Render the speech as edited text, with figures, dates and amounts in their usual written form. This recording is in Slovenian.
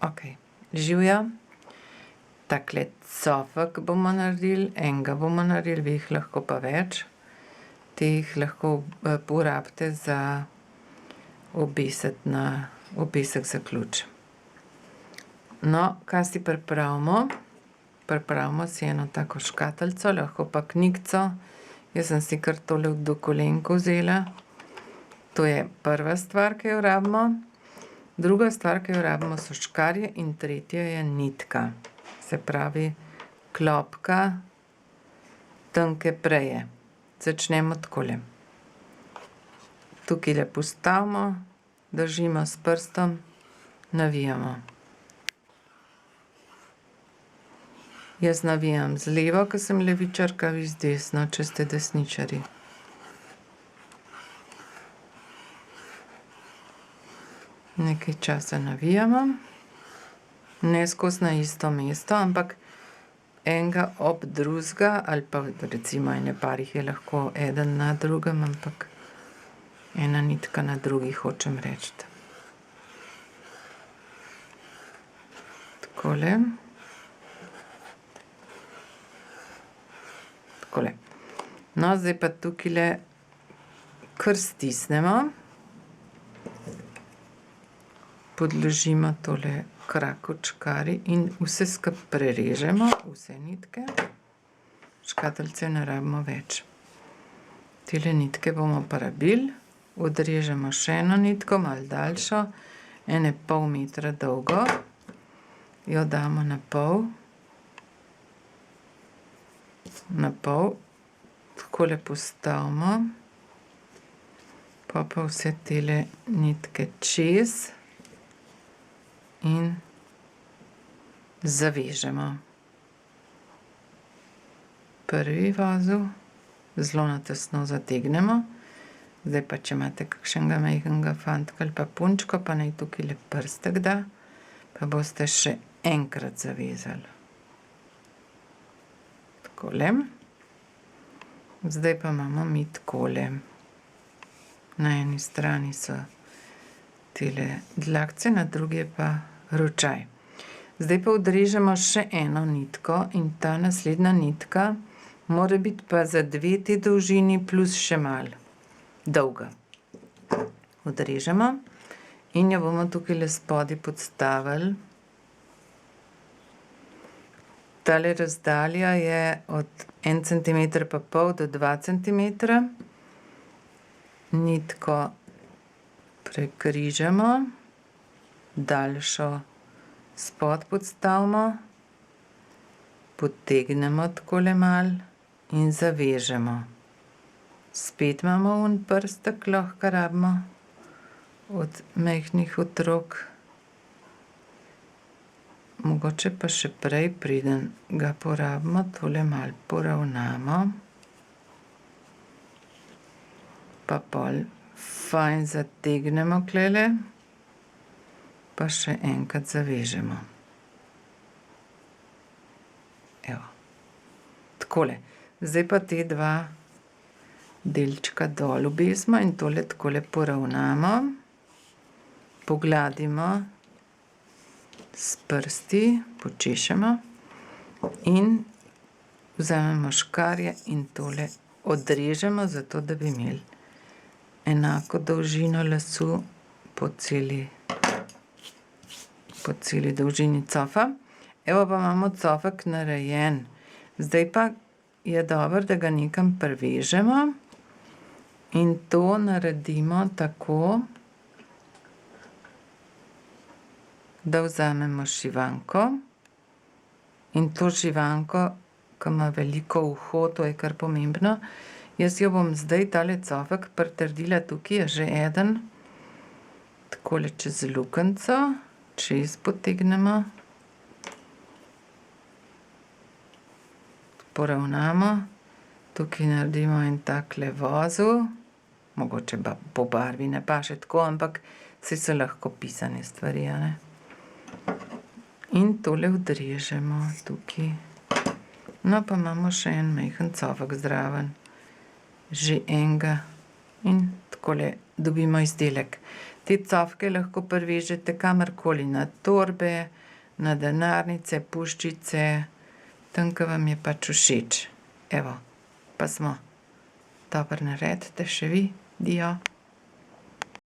Ok, živja. Takle cofek bomo naredili, enega bomo naredili, vi jih lahko pa več. Te jih lahko porabite za obesiti na obesek za ključ. No, kaj si pripravimo? Pripravimo si eno tako škatlico, lahko pa knjigico. Jaz sem si kar tole do kolenko vzela. To je prva stvar, ki jo rabimo. Druga stvar, ki jo rabimo, so škarje in tretja je nitka. Se pravi, klopka tanke preje. Začnemo takole. Tukajle postavimo, držimo s prstom, navijamo. Jaz navijam z levo, ker sem levičarka, vi z desno, če ste desničarji. Nekaj časa navijamo. Ne skozi na isto mesto, ampak enega ob drugega, ali pa recimo ene parih je lahko eden na drugem, ampak ena nitka na drugi, hočem reči. Takole. Takole. No, zdaj pa tukajle kar stisnemo. Podložimo tole krak od škarij in vse skupaj prerežemo, vse nitke. Škatlice ne rabimo več. Tele nitke bomo porabili. Odrežemo še eno nitko, malo daljšo, ene pol metra dolgo. Jo damo na pol. Na pol. Takole postavimo. Pa vse tele nitke čez. In zavežemo. Prvi vozel zelo na tesno zategnemo. Zdaj pa, če imate kakšnega majhnega fantka ali pa punčko, pa naj tukajle prstek da, pa boste še enkrat zavezali. Takole. Zdaj pa imamo mi takole. Na eni strani so tele dlakce, na drugi je pa ročaj. Zdaj pa odrežemo še eno nitko in ta naslednja nitka mora biti pa za 2 te dolžini plus še malo dolga. Odrežemo in jo bomo tukajle spodaj podstavili. Tale razdalja je od 1,5 centimetra do 2 centimetra. Nitko prekrižamo, daljšo spod podstavimo, potegnemo takole malo in zavežemo. Spet imamo prstek, lahko rabimo od majhnih otrok. Mogoče pa še prej, preden ga porabimo, tole malo poravnamo. Pa pol fajn zategnemo tulele, pa še enkrat zavežemo. Evo. Takole. Zdaj pa te dva delčka dol obesimo in tole takole poravnamo. Pogladimo s prsti, počešemo in vzamemo škarje in tole odrežemo, zato da bi imeli enako dolžino lasu po celi dolžini cofa. Evo pa imamo cofek narejen. Zdaj pa je dobro, da ga nekam privežemo in to naredimo tako, da vzamemo šivanko in to šivanko, ki ima veliko uho, to je kar pomembno. Jaz jo bom zdaj tale cofek pritrdila, tukaj je že eden, takole čez luknjico, čez potegnemo, poravnamo, tukaj naredimo en takle vozel, mogoče pa po barvi ne paše tako, ampak saj so lahko pisane stvari, a ne. In tole odrežemo tukaj. No, pa imamo še en majhen cofek zraven. Že enega in takole dobimo izdelek. Te cofke lahko privežete kamorkoli, na torbe, na denarnice, puščice, tam, ke vam je pač všeč. Evo, pa smo. Dobro naredite še vi, dio.